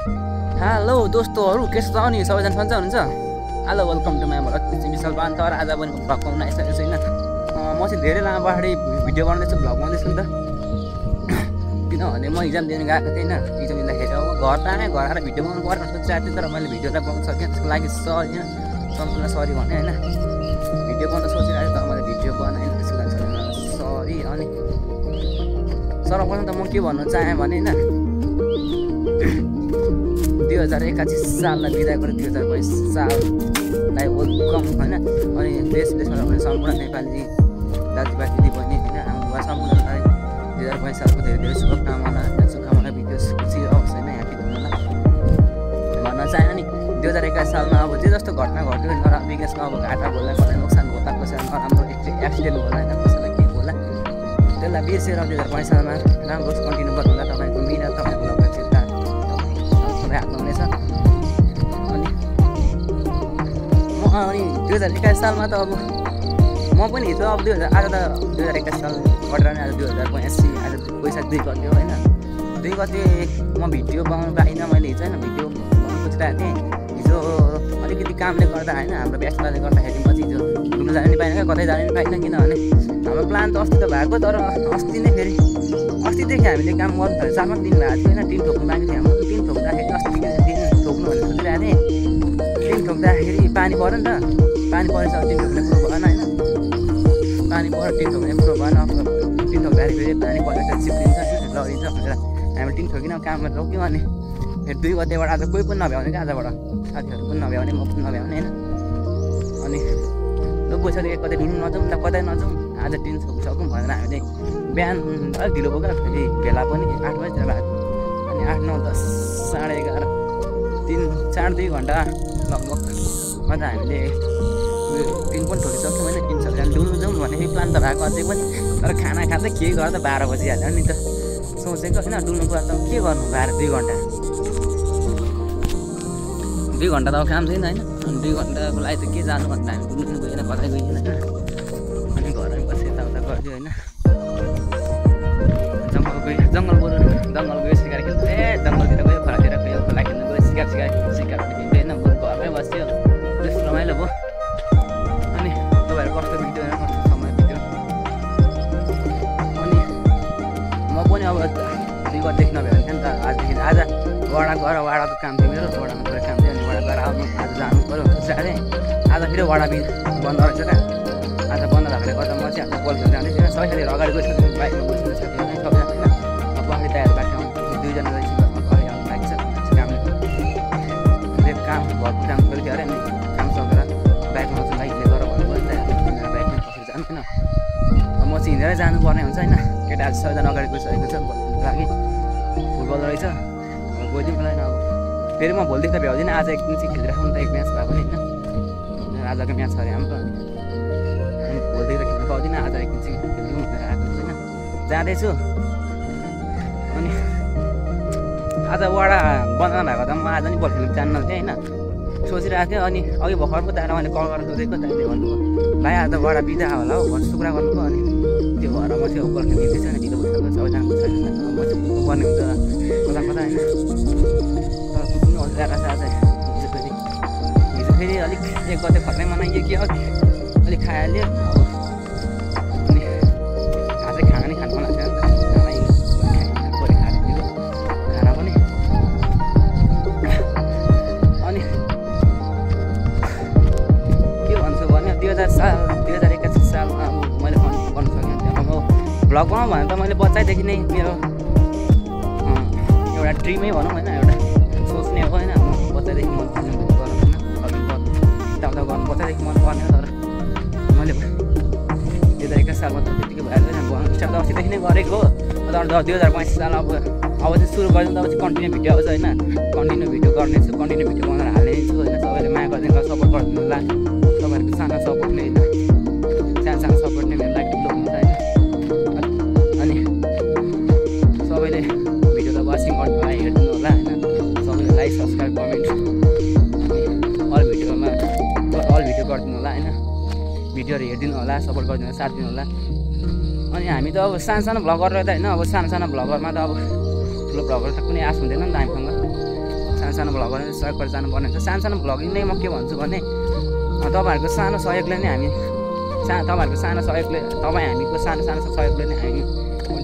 Hello दोस्तोहरू, के छ नि सबैजना सन्चै हुनुहुन्छ? Hello, welcome to my vlog. Vishal Ban तर आज पनि भ्लग पाउन आइसकेको छैन। म चाहिँ धेरै लामो पछाडि भिडियो बनाउँदैछु, भ्लग बनाउँदैछु नि त। किनभने म इक्जाम दिन गएको थिएँ होइन। इक्जाम दिँदाखेरि अब घर त आएँ, घर आएर भिडियो बनाउनु पर्ने सोचिरहेको थिएँ, तर मैले भिडियोलाई बनाउन सकेँ। त्यसको लागि सरी होइन, सम्पूर्ण सरी भने होइन। भिडियो बनाउन सोचिरहेको तर मैले भिडियो बनाएँ, त्यसको लागि सरी। अनि सर्वप्रथम त म के भन्न चाहेँ भने होइन, 2081 साललाई बिदा गरेर 2022 साललाई वेलकम होइन। अनि देश विदेशमा पनि सम्पूर्ण नेपाली दाजुभाइ दिदीबहिनी होइन, हाम्रो बुवा सम्पूर्णलाई 2022 सालको धेरै धेरै शुभकामना बित्योस्, खुसी रहोस् होइन, ह्याप्पी हुनुलाई भन्न चाहेँ। अनि 2021 सालमा अब जे जस्तो घटना घट्यो, नराम्रो बिजनेसमा अब घाटा होला, कसैलाई नोक्सान होला, कसैलाई नराम्रो एक्सिडेन्ट होला होइन, कसैलाई के होला, त्यसलाई बिर्सेर 2022 सालमा राम्रो कन्टिन्यू गर्नु होला। तपाईँको मिहिनेत, तपाईँको लगनशीलता हातमा हुनेछ। अनि 2021 सालमा त अब म पनि हिजो अब 2000 आज त 2021 साल घटेर नै आज 2082 आज वैशाख 2 गते हो होइन। 2 गते म भिडियो बनाउनु पाइनँ मैले हिजो होइन, भिडियो बनाउनु खोजिरहेको थिएँ। हिजो अलिकति कामले गर्दा होइन, हाम्रो व्यस्तताले गर्दाखेरि म चाहिँ हिजो घुम्नु जानु नि पाइनँ, क्या कतै जानु नि पाइनँ। किनभने हाम्रो प्लान त अस्ति त भएको, तर अस्तिदेखि हामीले काम गर्नु थाल्यो। 4-5 दिन भएको थियो होइन, टिन ठोक्नु बाँकी थियो हाम्रो। टिन ठोक्दाखेरि अस्तिदेखि टिन ठोक्नु भनेर सोचिरहेको थिएँ। टिन ठोक्दाखेरि पानी पऱ्यो नि त, पानी परेछ टिन ठोक्ने कुरो भएन होइन। पानी पऱ्यो टिन ठोक्ने कुरो भएन। टिन ठोक्दाखेरि फेरि पानी परेर चिप्लिन्छ होइन, लडिन्छ भनेर हामीले टिन ठोकिन काममा रोक्यौँ। अनि फेरि 2 गतेबाट आज कोही पनि नभ्याउने क्या, आजबाट साथीहरू पनि नभ्याउने, म पनि नभ्याउने होइन। अनि ल पैसाले कतै ढुल्नु नजाउँ ल, कतै नजाउँ, आज टिन ठोकिसकौँ भनेर हामीले बिहान अलिक ढिलो बोक्यो। फेरि भेला पनि 8 बजीतिर भएको। अनि 8, 9, 10, 11:30 3-4-2 घन्टा लगभगमा त हामीले टिन पनि ठोकिसक्यौँ होइन। टिन ठोकेर डुल्नु जाउँ भन्ने प्लान त भएको अझै पनि, तर खाना खाँदै के गर्दा 12 बजिहाल्यो नि त। सोचेको होइन डुल्नु गएर त के गर्नु, 2 घन्टा 2 घन्टा त अब काम छैन होइन। अनि 2 घन्टाको लागि त के जानु भन्दा हामी डुल्नु गएन, कतै गएन होइन। अनि घरमै बसेँ, यताउता गर्थ्यो होइन। जङ्गल गयो सिकार खेल्नु, जङ्गलतिर गयो, खोलातिर गयो, खोला खेल्नु गयो, सिकार पनि खेल्दैन, घरमै बस्थ्यो, त्यस्तो रमाइलो भयो। अनि तपाईँहरू कस्तो बित्यो होइन, कस्तो समय बित्यो। अनि म पनि अब 2 गतेदेखि नभ्याउने थियो नि त। आज वडा गएर वडाको काम थियो मेरो, वडामा गएर काम थियो। अनि वडा गएर आउनु आज जानु पऱ्यो सोचिरहेको थिएँ। आज फेरि वडा बन्द रहेछ क्या। आज बन्द भएकोले गर्दा म चाहिँ आफ्नो बल खेल्नु जाँदै थिएँ। सबैले अगाडि गइसक्यो, बाइकमा गइसक्यो साथीहरू नै सबैजना होइन। अब अगाडि तयार बाटो 2जना रहेछ, अगाडि आउनु लागि छ कामले। काम घरको काम गरेको थियो अरे, अनि काम सकेर बाइकमा आउँछु, बाइकले गर भन्नुभयो नि त, बाइकमा कसरी जानु किन। अब म चाहिँ हिँडेरै जानुपर्ने हुन्छ होइन। केटाहरू सबैजना अगाडि गइसकेको छ भोलिको लागि, फुटबल रहेछ गइदिउँ मलाई अब। फेरि म भोलिदेखि त भ्याउँदिनँ, आज एक दिन चाहिँ खेलिराखौँ नि त, एक म्याच भए पनि होइन। आजको म्याच अरे हाम्रो, अनि भोलिदेखि त खेल्नु पाउँदिनँ, आज एक दिन चाहिँ खेलिदिउँ भनेर आएको छु होइन, जाँदैछु। अनि आज वडा बन्द भएको त म आज नि बल खेल्नु जान्न थिएँ होइन, सोचिरहेको थिएँ। अनि अघि भर्खरको दाइलाई मैले कल गरेर सोधेको, दाइले भन्नुभयो भाइ आज वडा बिदा होला हौ भन्छु कुरा गर्नुभयो। अनि त्यो भएर म चाहिँ बल खेल्नु हिँड्दैछु, अनि ढिलो भइसक्यो, सबैजना छैन, म चाहिँ कुद्नुपर्ने हुन्छ कता कता होइन। तर कुद्नु अल्झिरहेको छ आज। हिजो फेरि अलिक 1 गते फर्कै मनाइयो कि अलिक खाइहाल्यो। अनि आजै खाना नि खानु मन लाग्छ नि त, खाना पनि। अनि के भन्छु भने 2021 सालमा अब मैले गर्नु सकेँ। अब भ्लग बनाउँ भने त मैले बच्चादेखि नै मेरो एउटा ड्रिमै भनौँ होइन, एउटा सोच्ने हो होइन। बच्चादेखि मन पर्ने गरौँ होइन, यताउता गर्नु बच्चादेखि मन पर्ने। तर मैले 2021 सालमा त त्यतिकै भएर बनाउनु स्टार्ट अस्तिदेखि नै गरेको हो। तर 2022 साल अब चाहिँ सुरु गरिदिउँ, तब चाहिँ कन्टिन्यू भिडियो आउँछ होइन। कन्टिन्यू भिडियो गर्नेछु, कन्टिन्यू भिडियो बनाएर हाल्नेछु होइन। सबैले माया गरिदिनु होला, सपोर्ट गरिदिनु होला। तपाईँहरूको सानो सपोर्ट नै होइन, सानो सपोर्ट नै मेरो लागि ठुलो हुन्छ होइन। अनि सबैले भिडियोलाई वाचिङ गर्नु होला, हेरिदिनु होला होइन। सबैले लाइक, सब्सक्राइब, कमेन्ट, अनि अल भिडियो गरिदिनु होला होइन। भिडियोहरू हेरिदिनु होला, सपोर्ट गरिदिनु होला, साथ दिनु होला। अनि हामी त अब सानो भ्लगर रहेछ होइन। अब सानो भ्लगरमा त अब ठुलो भ्लगर त कुनै आश हुँदैन नि त हामीसँग। सानो भ्लगरले सहयोग गरेर जानुपर्ने हुन्छ। सानो भ्लगिङ नै म के भन्छु भने तपाईँहरूको सानो सहयोगले नै हामी तपाईँहरूको सानो सहयोगले हामीको सानो सहयोगले नै हामी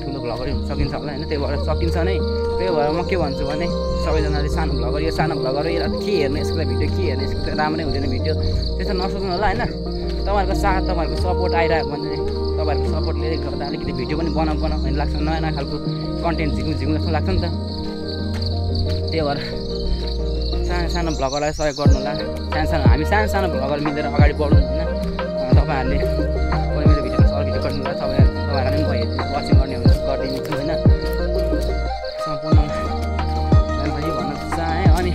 ठुलो भ्लगर हुन सकिन्छ होला होइन। त्यही भएर सकिन्छ नै। त्यही भएर म के भन्छु भने सबैजनाले सानो भ्लगर यो सानो भ्लगर के हेर्ने यसको भिडियो के हेर्ने यसको राम्रै हुँदैन भिडियो त्यसो नसक्नु होला होइन। तपाईँहरूको साथ तपाईँहरूको सपोर्ट आइरहेको भने तपाईँहरूको सपोर्टले गर्दा अलिकति भिडियो पनि बनाउँ भन्ने लाग्छ। नयाँ खालको कन्टेन्ट झिक्नु जस्तो लाग्छ नि त। त्यही भएर सानो भ्लगरलाई सहयोग गर्नु होला। हामी सानो भ्लगर मिलेर अगाडि बढौँ होइन। तपाईँहरूले कुनै मेरो भिडियोमा सर्ट भिडियो गर्नु होला। तपाईँहरूलाई पनि वाचिङ गर्ने गरिदिन्छु होइन। सम्पूर्ण मैले भन्न चाहेँ। अनि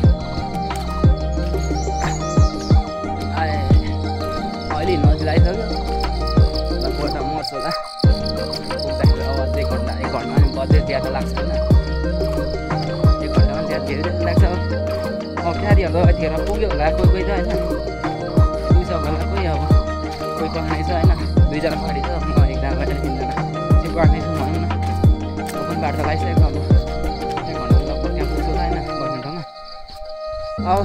अहिले नजिक आइसक्यो पर्दा मर्छु होला। पुग्दाखेरि अब 1 घन्टा पनि बजेट ज्यादा लाग्छ होइन। 1 घन्टा पनि धेरै लाग्छ। अब गाडीहरू यतिखेर पुग्यो होला कोही त होइन। पुगिसक्यो होला कोही अब कोही पक्ने छ होइन। 2जना पार्टी छ म एकजना 3जना त्यो पार्टी छु भनौँ न। पनि बाटो लगाइसकेको अब 1 घन्टा लगभग त्यहाँ पुग्छु होला होइन बस्ने ठाउँमा। अब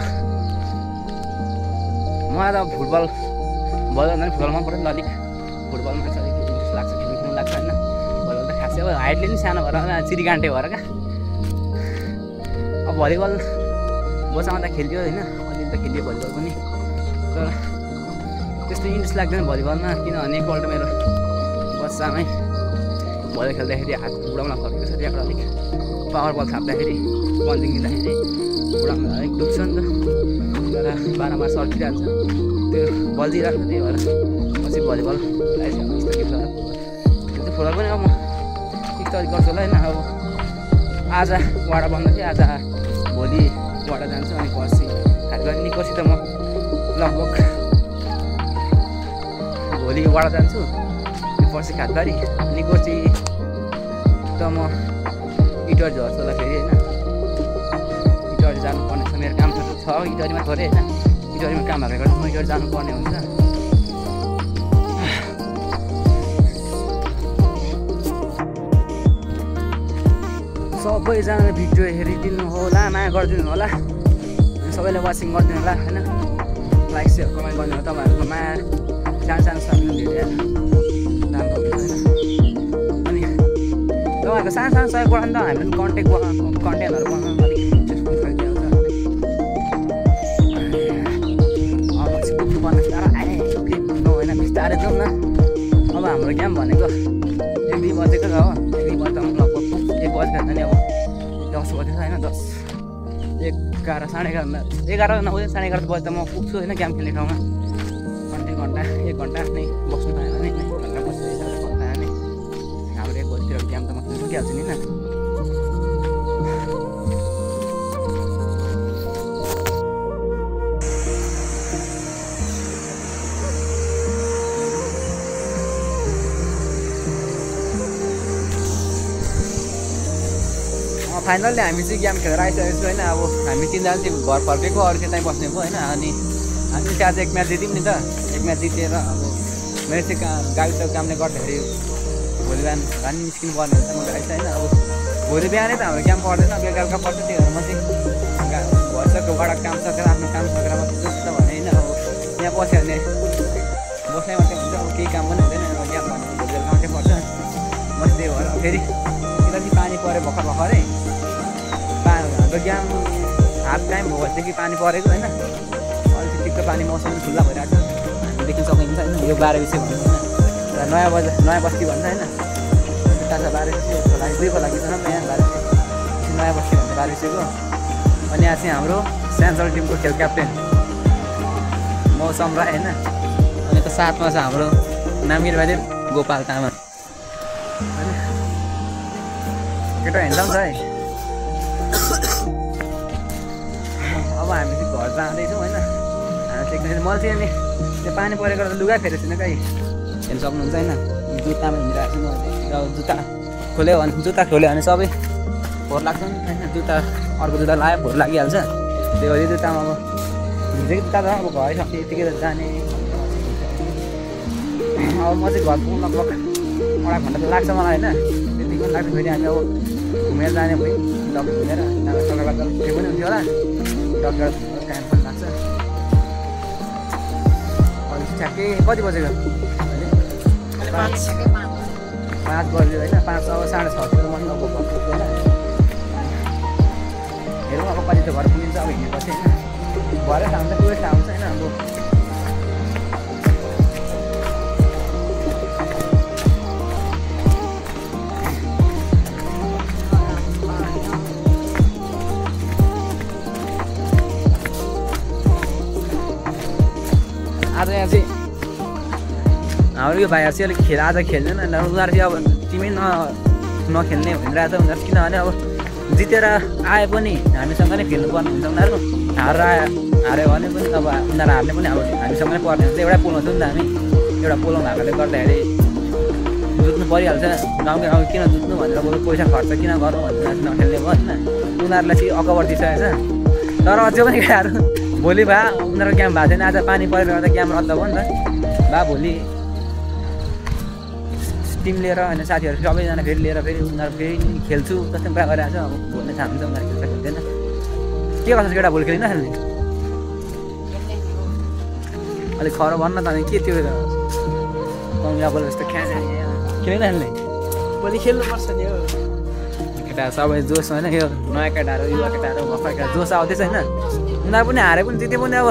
मलाई त फुटबल फुटबल मन पर्छ नि त अलिक। फुटबलमा चाहिँ अलिक इन्ट्रेस्ट लाग्छ खेल्नु लाग्छ होइन। भलिबल त खासै अब हाइटले नि सानो भएर चिरीगान्टे भएर क्या। अब भलिबल बसाउँदा खेल्थ्यो होइन। अलिअलि त खेल्थ्यो भलिबल पनि तर त्यस्तो इन्ट्रेस्ट लाग्दैन भलिबलमा। किनभने एकपल्ट मेरो बच्चामै भलिबल खेल्दाखेरि हात बुढाउन फर्केको छ। त्यहाँबाट अलिक पावर बल थाप्दाखेरि पन्जिङ दिँदाखेरि बुढाउन अलिक दुख्छ नि त। तर बारम्बार सर्किरहन्छ त्यो बल्झिरहन्छ। त्यही भएर पछि भलिबल स्थगित गरेर त्यो फुटबल पनि अब म स्थगित गर्छु होला होइन। अब आज वाडा बन्द थियो। आज भोलि वाडा जान्छु अनि पर्सि खाटबारी निकोर्सी त म लगभग भोलि वाडा जान्छु पर्सि खाटबारी निकोर्सी त म इटहरी झर्छु होला फेरि होइन। इटहरी जानुपर्ने छ मेरो काम छ इटहरीमा थोरै होइन। इटहरीमा काम भएको कारण म इटहरी जानुपर्ने हुन्छ। सबैजनाले भिडियो हेरिदिनु होला माया गरिदिनु होला। सबैले वाचिङ गरिदिनु होला होइन। लाइक सेयर कमेन्ट गर्नु होला। तपाईँहरूको माया सानो सानो धेरै राम्रो हुन्छ होइन। अनि तपाईँहरूको सानो सहयोग गर्नु त हामीले पनि कन्टेन्टहरू बनाउनु अलिक इन्ट्रेस्टफुल खालको आउँछ। अब पछि पुग्नु पर्ने तर आइपुग्नु होइन बिस्तारै जाउँ न। अब हाम्रो काम भनेको 1-2 बजेको छ हो। 1-2 बज्दा लगभग 1 बजेको नि अब 10 बजेको होइन। 10 11 साढे 11 नहुँदै साढे 11 बज्दा म पुग्छु होइन गेम खेल्ने ठाउँमा। अनि 1 घन्टा नै बस्नु पायो भने 1 घन्टा बस्नु पायो भने हाम्रो 1 बजीतिर गेम त म खेल्नु सकिहाल्छु नि होइन। फाइनल्ली हामी चाहिँ गेम खेलेर आइसकेको छु होइन। अब हामी 3जना चाहिँ घर फर्केको अरू चाहिँ त्यहीँ बस्ने भयो होइन। अनि हामी चाहिँ आज 1 म्याच जित्यौँ नि त। 1 म्याच जितेर अब मेरो चाहिँ गाडीको कामले गर्दाखेरि भोलि बिहान घानी निस्किनु पर्ने हुन्छ म गाडी चाहिँ होइन। अब भोलि बिहानै त हाम्रो गेम पर्दैन बेलुका पर्छ। त्यही भएर म चाहिँ भइसक्यो वाडा काम सकेर आफ्नो काम सकेर मात्रै जस्तो भने होइन। अब यहाँ बस्यो भने बस्नै मात्रै हुन्छ। अब केही काम पनि हुँदैन। गेम भनेको भोलि बेलुका मात्रै पर्छ। म त्यही भएर फेरि किनकि पानी पऱ्यो भर्खरै हाम्रो गेम हाफ टाइम भएपछि पानी परेको होइन। अलिक टिक्क पानी मौसम पनि खुल्ला भइरहेको छ। हामी देख्न सकिन्छ होइन। यो 12 विषय भन्छ होइन। र नयाँ बस्ती भन्छ होइन। जुत्ता छ 12 विषय खोला 2 खोला कि छ यहाँ 12 विषय नयाँ बस्ती भन्छ 12 विषयको। अनि यहाँ चाहिँ हाम्रो सेन्ट्रल टिमको खेल क्याप्टेन मौसम राई होइन। अनि त साथमा छ हाम्रो नामिर भाइले गोपाल तामाङ। केटा हेर्दा छ है। अब हामी चाहिँ घर जाँदैछौँ होइन। हामी चाहिँ मैले चाहिँ अनि त्यो पानी परेको त लुगा फेरेको छैन कहीँ हेर्नु सक्नुहुन्छ होइन। जुत्तामा हिँडिरहेको छु म। र जुत्ता खोल्यो भने सबै फोहोर लाग्छ नि होइन। जुत्ता अर्को जुत्ता लगायो फोहोर लागिहाल्छ। त्यो भएर जुत्तामा अब भिजेको जुत्ता त अब घर सक्यो यतिकै जाने। अब म चाहिँ घर पुग्नु लगभग 1.5 घन्टा त लाग्छ मलाई होइन। त्यतिकै पनि लाग्छ। फेरि हामी अब घुमेर जाने भयो डक्टर लिएर सकाल के पनि हुन्थ्यो होला डक्टर टाइम पनि लाग्छ अनि ठ्याक्कै कति बजेको अहिले 5 बज्यो होइन 5 अब 6:30 तिर मन अब पुग्छ होला हेरौँ अब कति त घर पुगिन्छ अब हिँडेपछि होइन भरे आउँछ टुरिस्ट आउँछ होइन अब आज यहाँ चाहिँ हाम्रो यो भाइहरू चाहिँ अलिक आज खेल्दैन उनीहरू चाहिँ अब टिमै नखेल्ने भनिरहेको छ उनीहरू किनभने अब जितेर आए पनि हामीसँग नै खेल्नुपर्ने हुन्छ उनीहरू हार्यो भने पनि अब उनीहरू हार्ने पनि अब हामीसँग नै पर्ने हुन्छ एउटा पोलाउँछौँ नि त हामी एउटा पोलाउँ भएकोले गर्दाखेरि जुत्नु परिहाल्छ गाउँकै अब किन जुत्नु भनेर बरु पैसा खर्च किन गरौँ भनेर नखेल्ने भयो होइन उनीहरूलाई चाहिँ अकबर दिइसकेको छ तर अझै पनि केटाहरू भोलि भए उनीहरूको क्याम्प भएको छैन आज पानी परेर गर्दा क्याम्प रद्द भयो नि त भए भोलि टिम लिएर होइन साथीहरू सबैजना फेरि लिएर फेरि उनीहरू फेरि खेल्छु जस्तो कुरा गरिरहेको छ अब भोलि थाहा हुन्छ उनीहरू खेल्छ खेल्दैन के गर्छ केटा भोलि खेल्दैन खेल्ने अलिक खरो भन्न त के त्यो कङ्ग्रा बोल जस्तो खेल्दैन खेल्ने भोलि खेल्नुपर्छ नि हो केटा सबै जोस होइन यो नयाँ केटाहरू युवा केटाहरू भर्खर केटा जोस आउँदैछ होइन उनीहरू पनि हारे पनि जिते पनि अब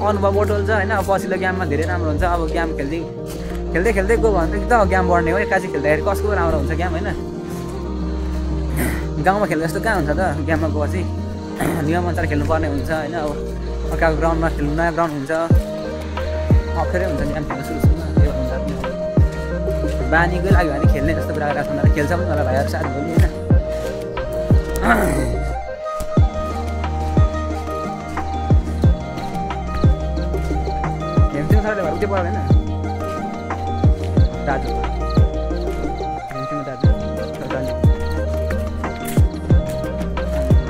अनुभव बटुल्छ होइन अब पछिल्लो गेममा धेरै राम्रो हुन्छ अब गेम खेल्दै खेल्दै गयो भने त गेम बढ्ने हो एक्कासी खेल्दाखेरि कसको राम्रो हुन्छ गेम होइन गाउँमा खेल्दा जस्तो कहाँ हुन्छ त गेममा गएपछि नियमअनुसार खेल्नुपर्ने हुन्छ होइन अब अर्काको ग्राउन्डमा खेल्नु नयाँ ग्राउन्ड हुन्छ अप्ठ्यारै हुन्छ गेम खेल्नु सुरुमा त्यो हुन्छ बानीकै लाग्यो भने खेल्ने जस्तो कुरा गरेर उनीहरू खेल्छ पनि होला भाइहरू साथ भोलि होइन हेम्सिङ सरले भएर उतै पऱ्यो होइन दाजु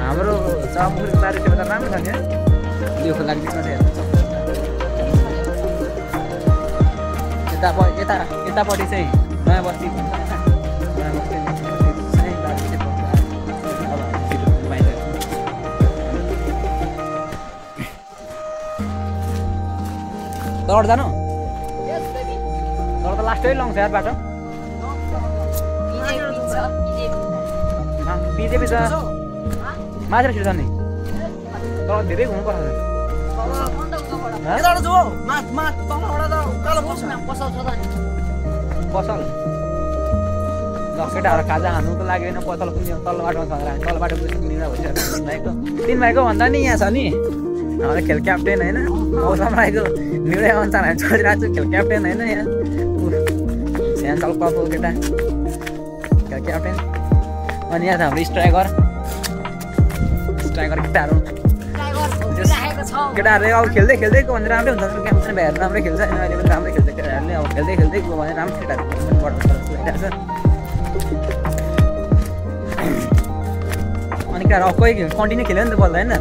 हाम्रो समुद्र बारीतिर त राम्रो छ नि यो खोलाको बिचमा चाहिँ यतापट्टि चाहिँ नयाँ बस्ती भन्छ नयाँ बस्ती तल जानु तर त लास्टै लङ छ यार बाटो बिजेपी छ माछा छिर्छ नि तर धेरै घुम्नुपर्छ पसल ल केटाहरू खाजा खानुको लागि होइन पसल पनि तल्लो बाटोमा छ हामी तल्लो बाटो निर्णय भइसक्यो तिन भाइको भन्दा नि यहाँ छ नि हाम्रो खेल क्याप्टेन होइन मौसम राईको निर्णय अनुसार हामी चलिरहेको छु खेल क्याप्टेन होइन यहाँ स्यान्चल कपको केटा खेल क्याप्टेन अनि यहाँ त हाम्रो स्ट्राइकर केटाहरू केटाहरूले अब खेल्दै खेल्दै गयो भने राम्रै हुन्छ गेम पनि भाइहरू राम्रै खेल्छ होइन अहिले पनि राम्रै खेल्छ केटाहरूले अब खेल्दै खेल्दै गयो भने राम्रो केटाहरू पनि बढ्छ अनि केटाहरू अब कोही कन्टिन्यू खेल्यो नि त बल्ल होइन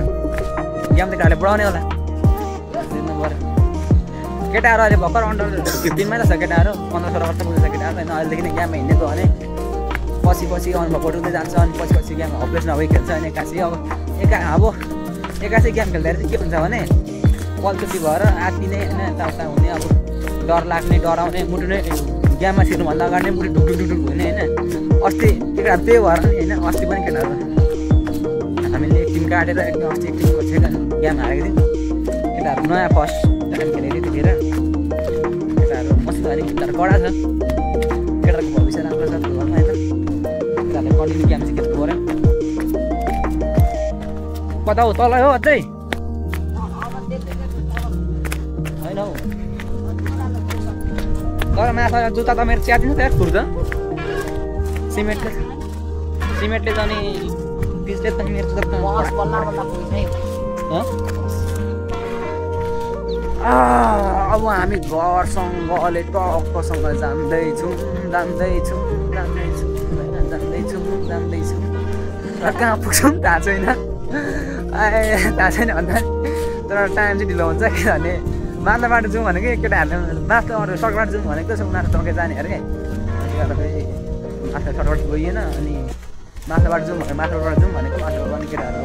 गेम त केटाहरूले बढाउने होला जित्नु पऱ्यो केटाहरू अहिले भर्खर अन्डर 15 मै त छ केटाहरू 15-16 वर्ष पुगेको छ केटाहरू होइन अहिलेदेखि नै गेममा हिँडेको भने पछि अनुभव बटुल्दै जान्छ अनि पछि गेम अभ्यास नभई खेल्छ अनि एक्कासी अब एक्कासी गेम खेल्दाखेरि चाहिँ के हुन्छ भने पल्चुटी भएर आत्तिने होइन यताउता हुने अब डर लाग्ने डराउने मुटु नै गेममा छिर्नुभन्दा अगाडि नै मुटु ढुकढुक हुने होइन अस्ति केटाहरू त्यही भएर नि होइन अस्ति पनि केटाहरू हामीले टिम काटेर एकदम अस्ति टिमको गेम हारेको थियौँ केटाहरू नयाँ फर्स्ट टाइम खेलेको त्यतिखेर केटाहरू मसिनो अलिक केटाहरू कडा छ केटाहरूको भविष्य राम्रो छ फुटबलमा होइन केटाहरूले कन्टिन्यू गेम चाहिँ खेल्नु पऱ्यो कता हो तल हो अझै होइन हौ तर माछा जुत्ता त मेरो च्यातिन्छ त खुर्छ सिमेन्टले त अनि पिचले त मेरो जुत्ता अब हामी घरसँग अलि टक्कसँग जाँदैछौँ र कहाँ पुग्छौँ थाहा छैन थाहा छैन भन्दा तर टाइम चाहिँ ढिलो हुन्छ किनभने माथिल्लो बाटो जाउँ भनेको केटाहरूले माथिल्लो सर्टकट जाउँ भनेको छ उनीहरू सँगै जाने अरे अनि गर्दा फेरि माथिल्लो सर्टकट गइएन अनि माथिबाट जाउँ भने माथिबाट जाउँ भनेको माथिबाट पनि केटाहरू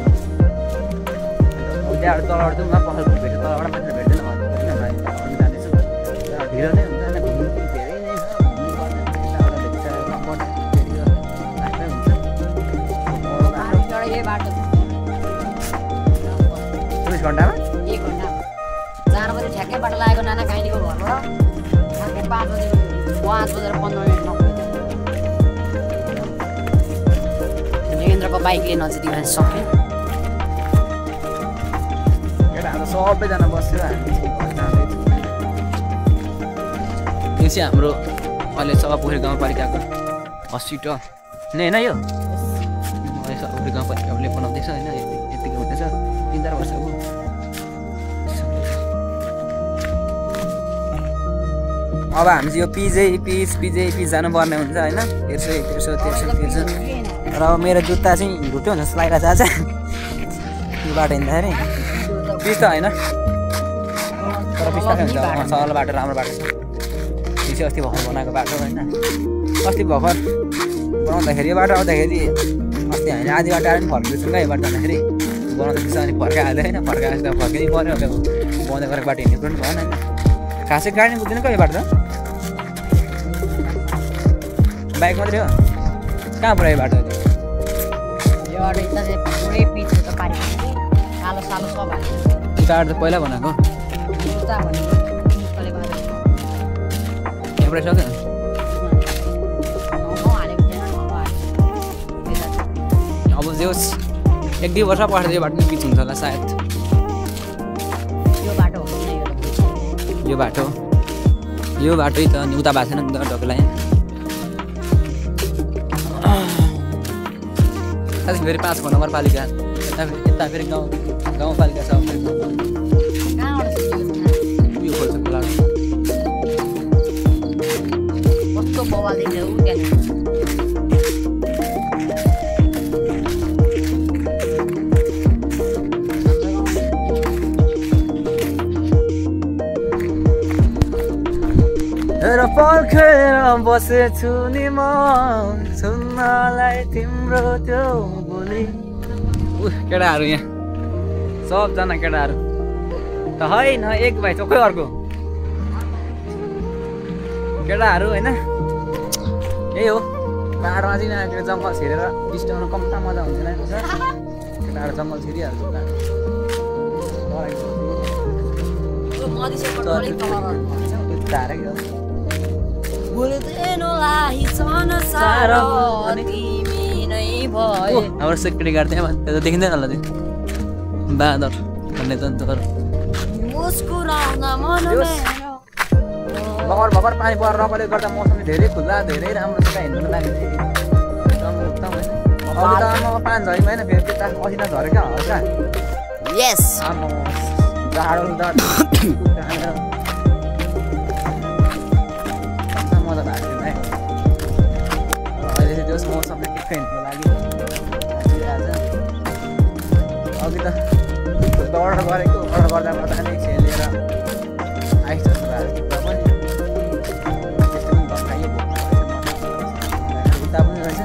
त्यहाँबाट तलबाट जाउँ न पसल भेट्यो तलबाट मात्र भेट्दैन होइन जानेछु ढिलो नै हुन्छ होइन घुम्नु धेरै नै छ बाटो 24 घन्टामा 1 घन्टा 4 बजे ठ्याक्कैबाट लागेको नाना काइनीको घरबाट ठ्याक्कै 5 बजे 5:15 मिनेट नपुग्यो नगेन्द्रको बाइकले नजिक सक्यो केटाहरू सबैजना बसेर हामी यो चाहिँ हाम्रो अहिले सभापोखरी गाउँपालिकाको हस्पिटल नै होइन यो सभापोखरी गाउँपालिकाले बनाउँदैछ होइन यतिकै हुँदैछ 3-4 वर्षको अब हामी चाहिँ यो पिजे जानुपर्ने हुन्छ होइन 1300 र मेरो जुत्ता चाहिँ घुट्यो हुन्छ जस्तो लागिरहेको छ आज यो बाटो हिँड्दाखेरि पिच त होइन तर बिस्तारै हुन्छ सरल बाटो राम्रो बाटो छ यो चाहिँ अस्ति भर्खर बनाएको बाटो होइन अस्ति भर्खर बनाउँदाखेरि यो बाटो आउँदाखेरि अस्ति हामीले आधी बाटो आएर पनि फर्केको छौँ क्या यो बाटो जाँदाखेरि बनाउँदैछ अनि फर्काइहाल्यो होइन फर्काएर फर्किनै पऱ्यो अब बनाउँदै गरेको बाटो हिँड्नु पनि भएन होइन खासै गाडी कुद्दैन क्या यो बाटो त बाइक मात्रै हो कहाँ पुऱ्यायो बाटो यो बाटो यता चाहिँ पुरै पिच त पारेको कालो सालो सब हाल्यो यो बाटो त पहिला बनाएको जुत्ता भनेको उसले बाटो यहाँबाट सक्यो हालेको थिएन अब जे होस् 1-2 वर्ष पढ्दा यो बाटो नै पिच हुन्छ होला सायद यो बाटो हो यो बाटै त अनि उता भएको छैन नि त ढोकालाई खास फेरि 5 नगरपालिका यता फेरि गाउँपालिका छ उयो खोल्छ खोला कस्तो बवाल दिन्छ ऊ त्यहाँ र पर्खेर बसेछु नि म सुन्नलाई तिम्रो त्यो बोली केटाहरू यहाँ सबजना केटाहरू त होइन एक भाइ चोखै अर्को केटाहरू होइन यही हो बाटोमा चाहिँ जङ्गल छिरेर बिस्टाउनु कम्ता मजा हुँदैन केटाहरू जङ्गल छिरिहाल्छ हाम्रो सेक्युरिटी गार्ड त्यहाँ त्यो देखिँदैन होला त्यो बाँदर भन्ने जन्तुहरू भर्खर पानी परेर नपरेले गर्दा मौसम धेरै खुल्ला धेरै राम्रो छ हिँड्नु लागि एकदम एकदम 5 झरीमा होइन फेरि त्यता असिना झऱ्यो क्या हल्का यस जाडो मजा भएको थियो अहिले चाहिँ त्यो मौसमले ठिक्कै हिँड्नु लागि अघि त अर्डर गरेको अर्डर गर्दा अलिक खेलेर आइस जस्तो भएको पनि त्यस्तो पनि खाइयो उता पनि रहेछ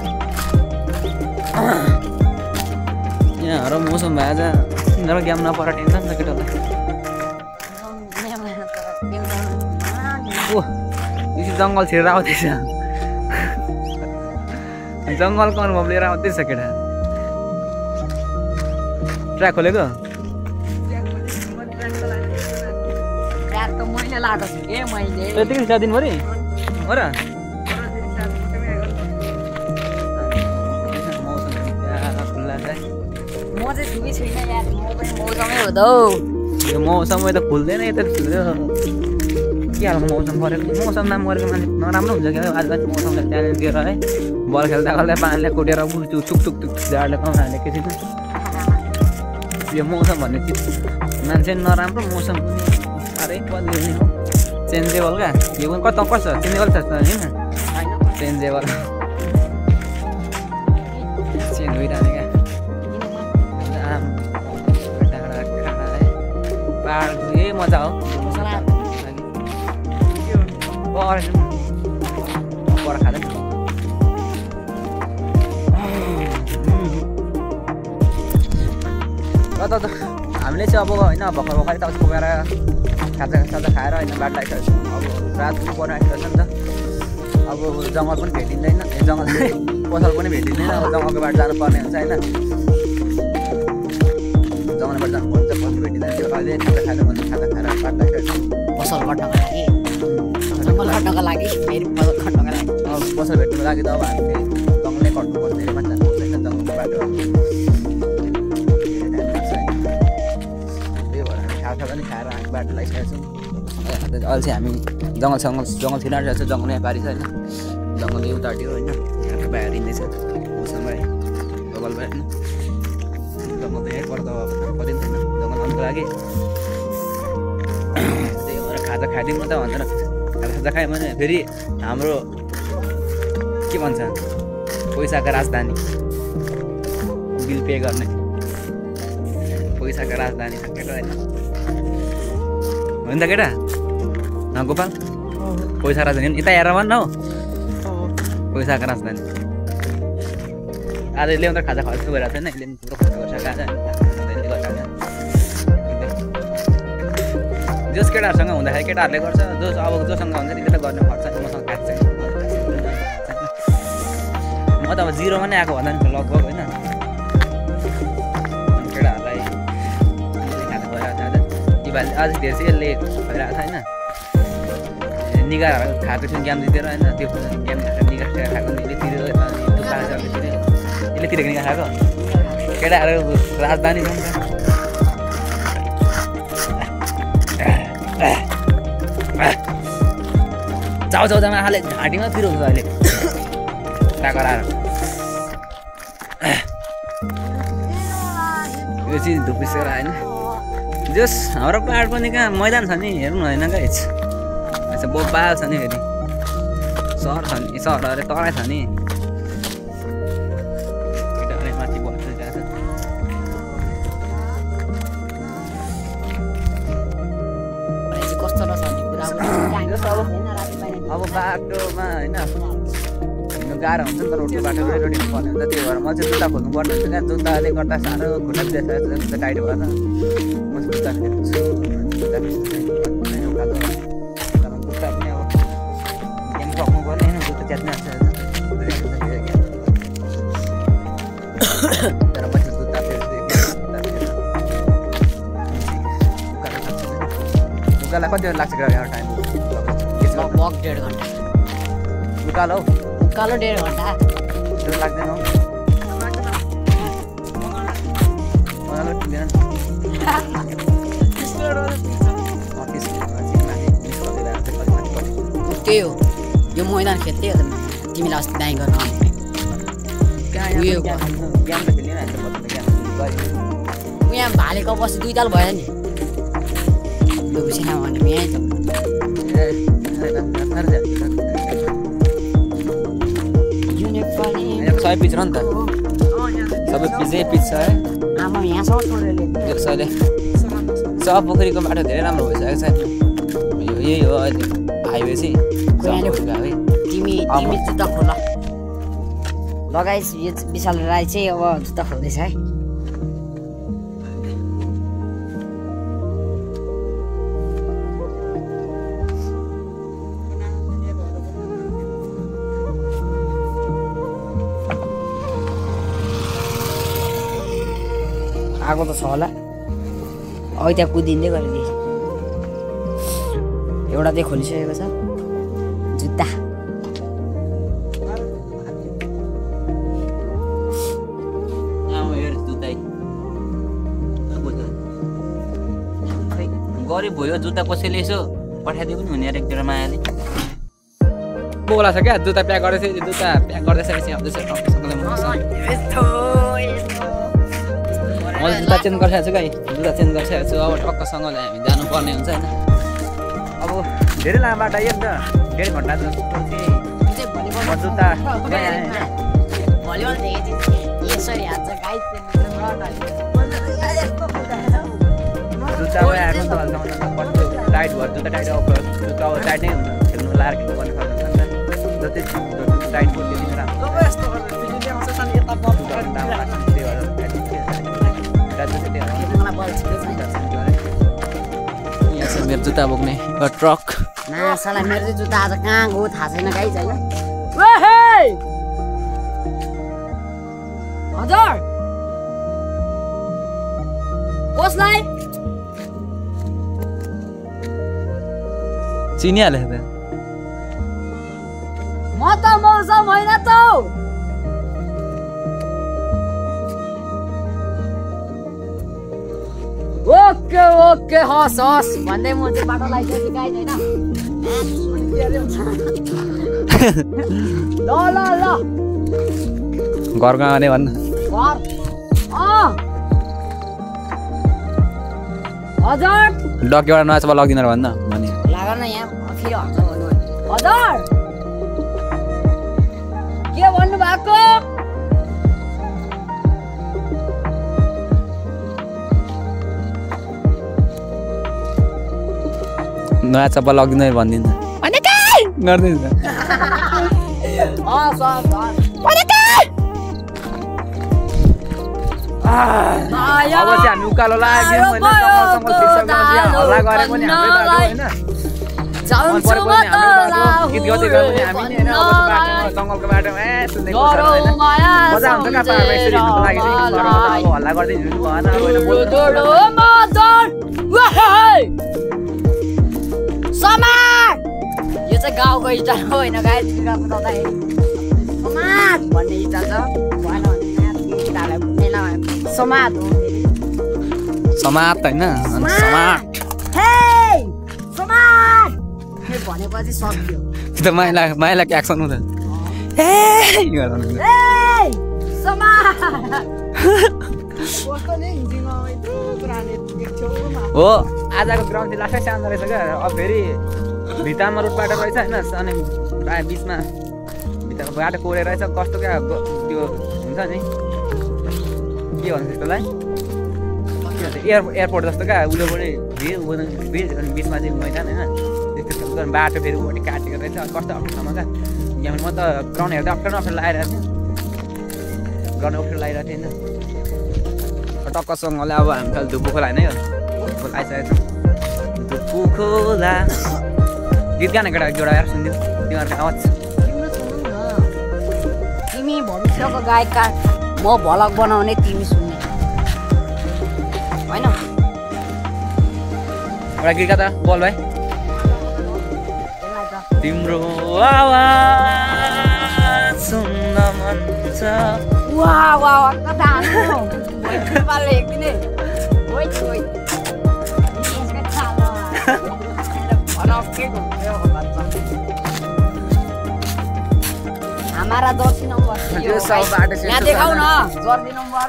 यहाँहरू मौसम भए आज तिनीहरू ग्याम नपर टेन्सन छ केटालाई ओ यो जङ्गल छिरेर आउँदैछ जङ्गलको अनुभव लिएर आउँदैछ केटा ट्र्याक खोलेको यतिकै छ दिनभरि हो र यो मौसममै त खुल्दैन यता खुल्यो के खालको मौसम परेको मौसममा मरेको मान्छे नराम्रो हुन्छ क्या आजकल मौसमलाई च्यालेन्ज दिएर है बल खेल्दा खेल्दा पानीलाई कुटेर बुझ्छु थुक झाडले कमाउनु हालेको एकैछिन यो मौसम भन्ने चिज मान्छे नराम्रो मौसम पनि साह्रै बदलिने हो चेन्जेबल क्या यो पनि कस्तो चेन्जेबल छ होइन चेन्जेबल चेन्ज भइरहने क्या डाँडा खाडा है पाहाडको यही मजा हो बर्खा त हामीले चाहिँ अब होइन भर्खर भर्खरै त खोपेर खाजा खाएर होइन बाटो आइसकेको छौँ। अब रात पनि पर्नु आइसकेको छ नि त। अब जङ्गल पनि भेटिँदैन, जङ्गल पसल पनि भेटिँदैन। अब जङ्गलको बाटो जानुपर्ने हुन्छ होइन, जङ्गलबाट जानुपर्छ, पसल भेटिँदैन। त्यो अहिले खाजा खाएर भन्नु खाजा खाएर बाटो आइसकेको छौँ। पसल घट्नको लागि जङ्गल घट्नको लागि फेरि पसल घट्नको लागि अब पसल भेट्नुको लागि त अब हामीले जङ्गलै कट्नुपर्छ, धेरै मान्छे जानुपर्छ होइन जङ्गलको बाटो। त्यही भएर हामी खाजा पनि खाएर हामी बाटो लगाइसकेको छौँ। अहिले चाहिँ हामी जङ्गल छिर्न आँटिरहेको छ। जङ्गल यहाँ पारि छ होइन, जङ्गल उता हट्यो होइन, यहाँ बाहिर हिँड्दैछ मौसममा है बगलबाट होइन। जङ्गल त यहीँ पर्दा अब पर्दैन छैन जङ्गल आउनुको लागि। त्यही भएर खाजा खाइदिउँ न त भनेर खाजा खायो भने फेरि हाम्रो के भन्छ पैसाको राजधानी बिल पे गर्ने पैसाको राजधानी छ केटा होइन, होइन त केटा गोपाल? पैसा राजधानी यता हेरेर भन्न हौ, पैसाको राजधानी। आज ल्याउँदा खाजा खर्च भइरहेको छैन, यसले पुरो खर्च गरिसकेको जस केटाहरूसँग हुँदाखेरि केटाहरूले गर्छ, अब जोसँग हुन्छ त्यसले त गर्ने खर्च मसँग काट छैन। म त अब जिरोमा नै आएको भन्दा नि लगभग होइन, केटाहरूलाई खाजा भइरहेको छ। दिवाली अझ धेरै चाहिँ यसले भइरहेको छ होइन, निगा खाएको छु गेम जितेर होइन, त्यो गेम निगा खाएको यसले तिरेर यसले तिरेको निगा खाएको केटाहरू राजधानी छ नि त। चाउचाउमा हाले घाँटीमा पिरोउँछ अहिले टाकराएर। यो चाहिँ धुपिसेर होइन जस हाम्रो पाहाड पनि कहाँ मैदान छ नि हेर्नु होइन गाइस, यसो बोबाल छ नि, फेरि सहर छ नि, सहर अरे तराई छ नि, केटाले माथि बस्छ गएको छ। कस्तो रहेछ भन्ने कुरा अब बाटोमा होइन हिँड्नु गाह्रो हुन्छ नि त, रोडको बाटो रोटी पर्ने हुन्छ। त्यही भएर म चाहिँ जुत्ता खोल्नु पर्ने हुन्छ क्या, जुत्ताले गर्दा साह्रो खुट्टा बिर्सेको जुत्ता टाइट भएर म जुत्ता फेर्छु। जुत्ता पनि अब गेम सक्नु पर्ने होइन, जुत्ता च्यात्ने तर म चाहिँ जुत्ता फेर्छु। उकालो कति लाग्छ टाइम? लगभग 1.5 घन्टा उकालो उकालो 1.5 घन्टा लाग्दैन हौ। त्यही हो यो मैदान खेल्थ्यो तिमीलाई अस्ति दाइ गर्न यहाँ भालेको बस्ती 2 ताल भयो नि डुबिसेन भने यहीँ सबै पिच र नि त, सबै पिचै पिच छ है। आमा यहाँसम्म छोडेर अहिले सब पोखरीको बाटो धेरै राम्रो भइसकेको छ। यही हो अहिले हाइवे चाहिँ तिमी जुत्ता खोल लगाइस। यो विशाल राई चाहिँ अब जुत्ता खोल्दैछ है। आगो त छ होला अब त्यहाँ कुदिँदै गरिदिएछ। एउटा चाहिँ खोलिसकेको छ जुत्ता। गरिब भयो जुत्ता कसैले यसो पठाइदियो पनि हुने एकजना मायाले बोला छ क्या, जुत्ता प्याक गर्दैछ, जुत्ता प्याक गर्दैछ आउँदैछ। म जुत्ता चेन्ज गरिसकेको छु गाई, जुत्ता चेन्ज गरिसकेको छु। अब टक्कसँगले हामी जानुपर्ने हुन्छ होइन। अब धेरै लामो बाटो आयो नि त, 1.5 घन्टा जस्तो म जुत्ता जुत्ता आएको नि त कस्तो टाइट भयो, जुत्ता टाइट जुत्ता अब टाइट नै हुन्छ, खेल्नु लाएर खेल्नु पर्ने खालको हुन्छ नि त। जति टाइट भयो त्यति राम्रो। त्यही भएर मलाई बल छिटो छैन यहाँ छ मेरो जुत्ता बोक्ने एउटा ट्रक ना साला मेरो चाहिँ जुत्ता आज कहाँ गयो थाहा छैन गाइस हैन हजुर कसलाई चिनिहाले त म त मौसम होइन त ओके ओके हस् हस् भन्दै म चाहिँ बाटो लगाइसकेँ गाइस हैन ल ल ल घर कहाँ आउने भन्न घर हजुर डक्कीबाट नचाबा लगिदिनु भन्न भने लाग न यहाँ फेरि हन्छ भन्नु हजुर के भन्नु भएको नयाँ चप्पल लगिदिनु भनिदिन्छ गर्दैछ अब चाहिँ हामी उकालो लाग्यौँ होइन हल्ला गरे पनि हाम्रै बाटो होइन मन परे पनि हाम्रै बाटो गीत गाउँदै गयो भने हामी होइन अब बाटोमा जङ्गलको बाटोमा सुन्दै होइन मजा आउँछ क्या पाहाडमा यसरी हिँड्नुको लागि चाहिँ अब हल्ला गर्दै हिँड्नु भएन यो चाहिँ गाउँको स्टाइल हो होइन गाई कुदाउँदाखेरि समाज भन्ने स्टाइल छ भएन भने समाज हो समात होइन समात समाज भनेपछि सक्यो त्यो त माइलाको एक्सन हो त हो आजको ग्राउन्ड चाहिँ लास्टै सानो रहेछ क्या अब फेरि भित्तामा रोड बाटो रहेछ होइन अनि प्रायः बिचमा भित्ताको बाटो कोरेर रहेछ कस्तो क्या त्यो हुन्छ नि के भन्छ त्यसलाई एयरपोर्ट जस्तो क्या उयोबाटै भिड अनि बिचमा चाहिँ मैदान होइन त्यस्तो बाटो फेरि उबाट काटेको रहेछ कस्तो अप्ठ्यारोमा क्या यहाँ म त ग्राउन्ड हेर्दा अप्ठ्यारो लगाइरहेको थिएँ ग्राउन्ड अप्ठ्यारो लगाइरहेको थिएँ होइन टक्कसँगले अब हामी खालि धुप्पु खोला होइन यो धुप्पु खोला आइसकेको छ धुप्पु खोला गीत गाने केटा एउटा यार सुनिदिउँ तिमीहरूको आवाज तिमी भविष्यको गायकका म भलक बनाउने तिमी सुन्ने होइन एउटा गीत गा त बोल भाइ तिम्रो आवाज सुन्न मन छ वाह वाह कता हान्नु नेपालले एकदिनै ओइ ओइ यसको छाला भलक के घुम्यो हमारा जर्सी नम्बर यहाँ देखाउ न जर्सी नम्बर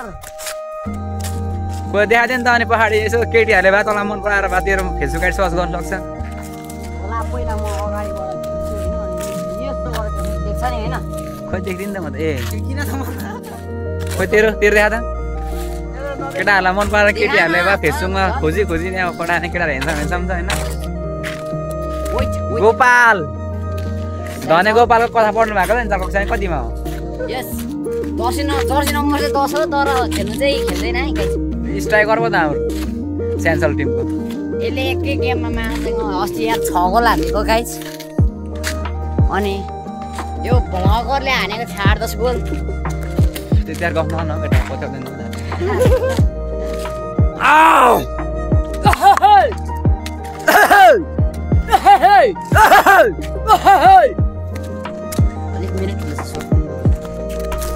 कोही देखाइदियो नि त अनि पहाडी यसो केटीहरूले भए तँलाई मन पराएर भए तेरो फेसबुक आइडी सर्च गर्नु सक्छ होला पहिला म अगाडिबाट यस्तो गरेर देख्छ नि होइन खोइ देख्दिनँ त म त ए किन त खोइ तेरो देखा त केटाहरूलाई मन पराएर केटीहरूले भए फेसबुकमा खोजी त्यहाँ पठाएन केटाहरू हेर्छम त होइन गोपाल धने गोपालको कथा पढ्नु भएको नि त कक्षा कतिमा हो यस जर्सी नम्बर चाहिँ 10 हो तर खेल्नु चाहिँ खेल्दैन है गाइस स्ट्राइकर पो त हाम्रो सेन्सल टिमको यसले एकै गेममा मार्दैन अस्ति यार 6 गोल हानेको गाइस अनि यो भ्लगरले हानेको 8-10 गोल त्यतिहार गफ न बेटा पचाउँदैन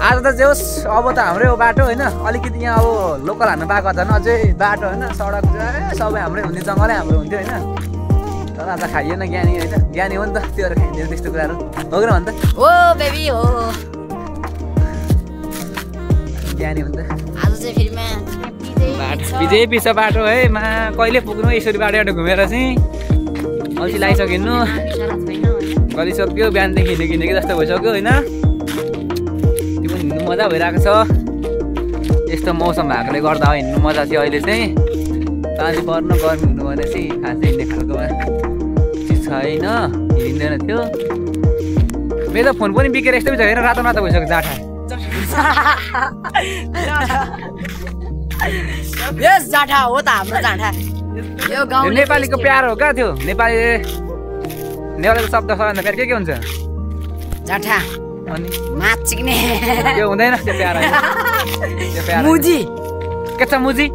आज त जे होस् अब त हाम्रै हो बाटो होइन अलिकति यहाँ अब लोकल हान्नु पाएको झन् अझै बाटो होइन सडक सबै हाम्रै हुने जङ्गलै हाम्रो हुन्थ्यो होइन तर आज खाइएन ज्ञानी होइन ज्ञानी हो नि त त्योहरू खाइदियो त्यस्तो कुराहरू हो कि भन्छ हो बेबी हो ज्ञानी हो नि त आज चाहिँ फेरिमा पिजै पिस बाटो है मा कहिले पुग्नु यसरी बाटो घुमेर चाहिँ अल्छी लगाइसकिनु गरिसक्यो बिहानदेखि हिँडेको जस्तो भइसक्यो होइन त्यो पनि हिँड्नु मजा भइरहेको छ यस्तो मौसम भएकोले गर्दा हिँड्नु मजा चाहिँ अहिले चाहिँ पानी पर्न गर्मी हुनु भने चाहिँ खासै हिँड्ने खालकोमा चिज छैन हिँड्दैन थियो मेरो फोन पनि बिकेर यस्तो छ हेर रातो रातो भइसक्यो जाँठा यस जाठा हो त हाम्रो जाठा यो गाउँ नेपालीको प्यार हो क्या त्यो नेपालीको शब्द सबैभन्दा प्यार के हुन्छ जाठा अनि माछ चिक्ने त्यो हुँदैन त्यो प्यार होइन त्यो प्यार मुजी के छ मुजी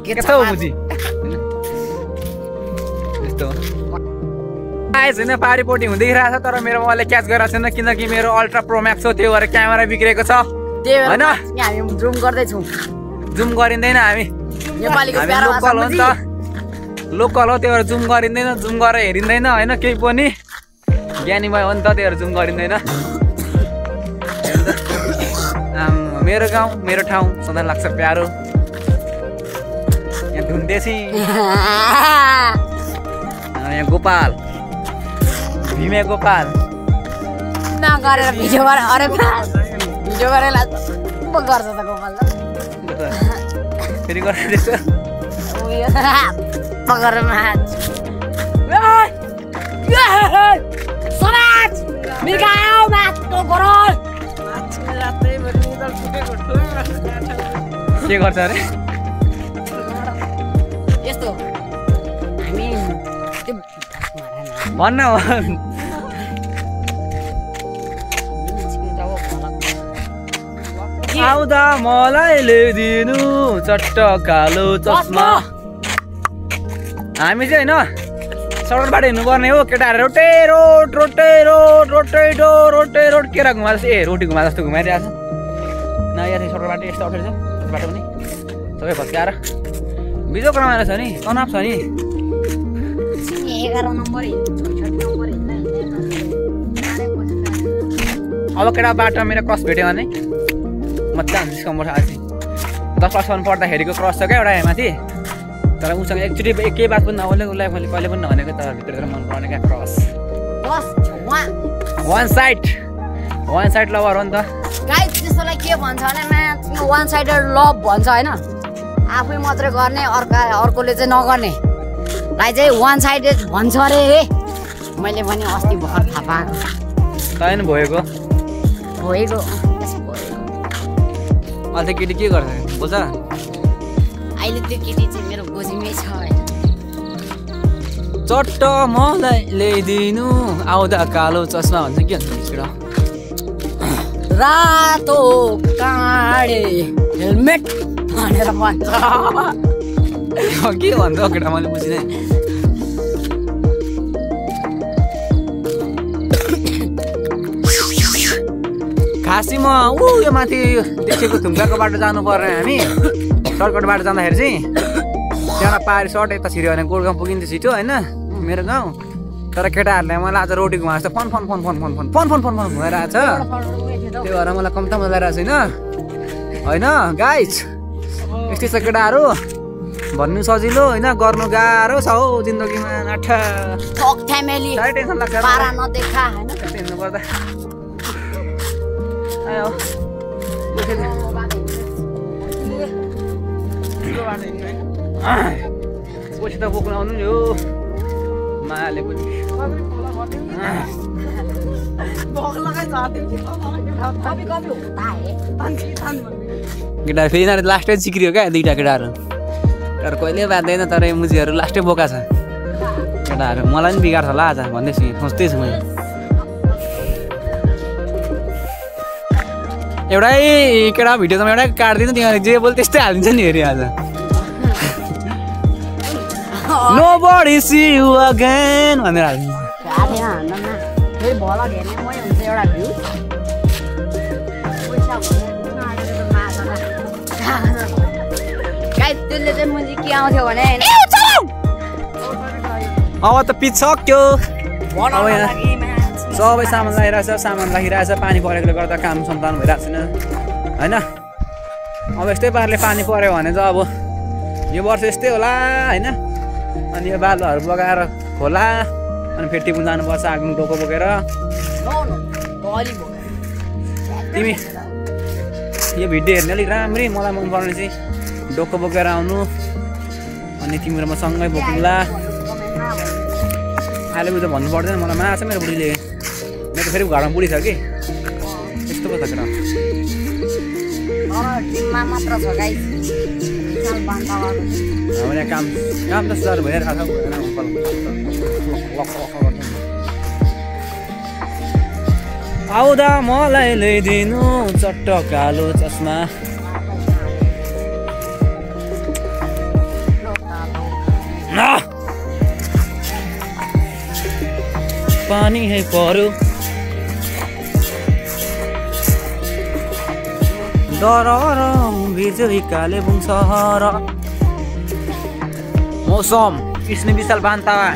के छ मुजी यस्तो गाइस हैन पहाडी रिपोर्टिङ हुँदैरहेछ तर मेरो मोबाइलले क्याच गरेको छैन किनकि मेरो अल्ट्रा प्रो म्याक्स हो त्यो भएर क्यामेरा बिग्रेको छ हैन हामी जुम गर्दै छौं जुम गरिँदैन हामी नेपालीको प्यारो लोकल हो नि त लोकल हो त्यो भएर जुम गरिँदैन जुम गरेर हेरिँदैन हैन केही पनि ज्ञानी भयो हो नि त त्यो भएर जुम गरिँदैन मेरो गाउँ मेरो ठाउँ सधैँ लाग्छ प्यारो यहाँ धुन्देसी यहाँ गोपाल भीमे गोपाल नगरेर भिडियो गरेर अरे भिडियो गरेर पो गर्छ त गोपाल फेरि गर्दैछ उयो पगर माछ समाज मिगायो माछ तो गरल के गर्छ अरे यस्तो हामी त्यो भन्न आउँदा मलाई ल्याइदिनु चट्ट कालो चस्मा हामी चाहिँ होइन सडकबाट हिँड्नुपर्ने हो केटाहरू रोटे रोड केरा घुमा जस्तो ए रोटी घुमा जस्तो घुमाइरहेको छ न यहाँ चाहिँ सडकबाट यस्तो अप्ठ्यारो छ बाटो पनि सबै भत्काएर बिजोक रमाइलो छ नि तनाव छ नि 11 नम्बर अब केटा बाटो मेरो क्रस भेट्यो भने मजा हुन्छ कम्फर्ट आज 10 क्लाससम्म पढ्दाखेरिको क्रस छ क्या एउटा माथि तर उसँग एकचोटि केही बात पनि नहोले उसलाई मैले कहिले पनि नभनेको तर भित्रतिर मन पर्ने क्या क्रस वान साइड लभर हो नि त गाइस त्यसलाई के भन्छ भने वान साइडेड लभ भन्छ हैन आफै मात्रै गर्ने अर्कोले चाहिँ नगर्ने लाई चाहिँ वान साइडेड भन्छ अरे मैले पनि अस्ति भर्खर थाहा पाएको तै नि भएको अहिले केटी के गर्छ बोल्छ अहिले त्यो केटी चाहिँ मेरो गोजीमै छ चट्ट मलाई ल्याइदिनु आउँदा कालो चस्मा भन्छ के भन्छ केटा रातो काँडे हेलमेट भनेर भन्छ के भन्छ केटा मैले बुझिनँ खासै म यो माथि देखेको थुम्काको बाटो जानु पर्ने हामी सर्टकट बाटो जाँदाखेरि चाहिँ त्यहाँबाट पाहाडी सर्ट यता छिर्यो भने गोलगाउँ पुगिन्थ्यो छिटो होइन मेरो गाउँ तर केटाहरूले मलाई आज रोटी घुमाएको जस्तो फन घुमाइरहेको छ त्यो भएर मलाई कम्ता मजा लगाइरहेको छैन होइन गाइस यस्तै छ केटाहरू भन्नु सजिलो होइन गर्नु गाह्रो छ हौ जिन्दगीमा नाठा साह्रै टेन्सन लाग्छ हेर्नु पर्दा आयो पछि त बोक्नु आउनु नि हो मायाले पनि केटाहरू फेरि यिनीहरू लास्टै जिक्रियो क्या दुईवटा केटाहरू तर कहिले बाँध्दैन तर मुजीहरू लास्टै बोका छ केटाहरू मलाई पनि बिगार्छ होला आज भन्दैछु सोच्दैछु मैले एउटै केटा भिडियो त एउटै काट्दिनँ तिमीहरू जे बोल त्यस्तै हालिदिन्छ नि हेरि आज Nobody see you again भनेर हाल्दिन्छ त्यसले चाहिँ मुजी के आउँथ्यो भने अब त पिछक्यो सबै सामान लागिरहेछ पानी परेकोले गर्दा काम सन्तान भइरहेको छैन होइन अब यस्तै पाराले पानी पऱ्यो भने चाहिँ अब यो वर्ष यस्तै होला होइन अनि यो बालुवाहरू बगाएर खोला अनि फेरि टिप्नु जानुपर्छ आग्नु डोको बोकेर तिमी यो भिडियो हेर्ने अलिक राम्रै मलाई मन पर्ने चाहिँ डोको बोकेर आउनु अनि तिम्रो म सँगै बोक्नुला अहिले बुझ्दा भन्नु पर्दैन मलाई माछ मेरो बुढीले मेरो त फेरि घरमा बुढी छ कि यस्तो पो छ केटा ड्रिममा मात्र छ गाइस विशाल बान्तावाको भने काम त सुधार भइरहेको छ आउँदा मलाई ल्याइदिनु चट्ट कालो चस्मा पानी है पर्यो डर बिजुली कालेबुङ सहर मौसम कृष्ण विशाल बान्तावा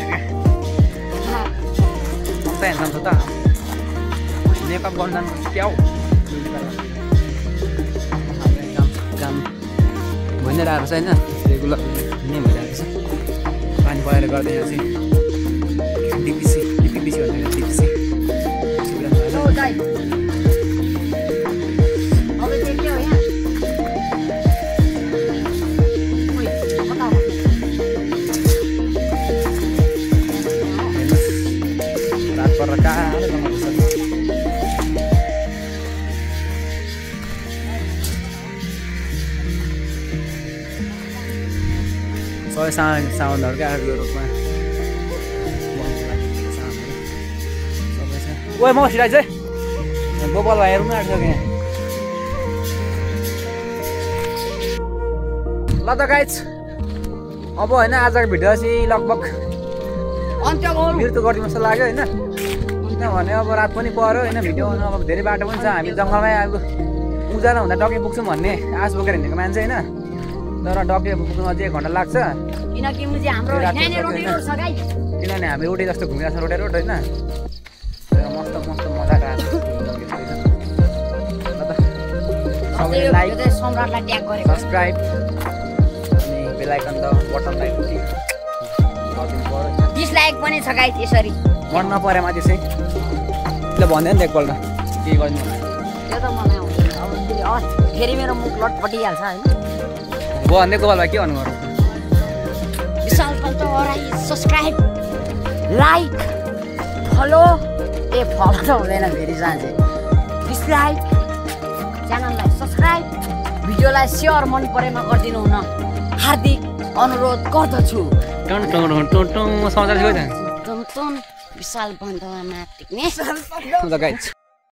हेर्छ त मेकअप गर्न जानुपर्छ क्या हो काम भइरहेको छ होइन रेगुलर नै भइरहेको छ पानी परेर गर्दा यहाँ चाहिँ डिपिसी भन्दैन डिपिसी रात परेर टाढो जमाउँदैछ सबै साउन्डहरू क्या रूपमा सबै छ ओए म छिराइ चाहिँ गोपाल भाइहरू पनि आँटिसक्यो यहाँ ल त गाइज अब होइन आजको भिडियो चाहिँ लगभग मृत्यु गरिदिनु जस्तो लाग्यो होइन किनभने अब रात पनि पऱ्यो होइन भिडियो अब धेरै बाटो पनि छ हामी जङ्गलमै अब उजाला हुँदा डके पुग्छौँ भन्ने आश बोकेर हिँडेको मान्छे होइन तर डके पुग्नु अझै 1 घन्टा लाग्छ किनकि किनभने हामी रोटी जस्तो घुमिरहेको छ रोटी रोड होइन मस्त मजाको आएको सबैले लाइक सब्सक्राइब अनि बेल आइकन त बटनलाई गरिदिनु पर्यो डिसलाइक पनि छ गाइस यसरी मन नपरे माथि चाहिँ ल भन्दैन नि एकपल्ट के गर्नु त्यो त मलाई आउँदैन अब फेरि मेरो मुख लटपटिहाल्छ होइन भन्दै गोपाल भाइ के भन्नु पर्यो Vishal Bantawa subscribe like follow follow त हुँदैन फेरि जान्छ डिसलाइक च्यानललाई सब्सक्राइब भिडियोलाई सेयर मन परेमा गरिदिनु हुन हार्दिक अनुरोध गर्दछु समाचार विशाल बान्तावा टिक्ने गाइज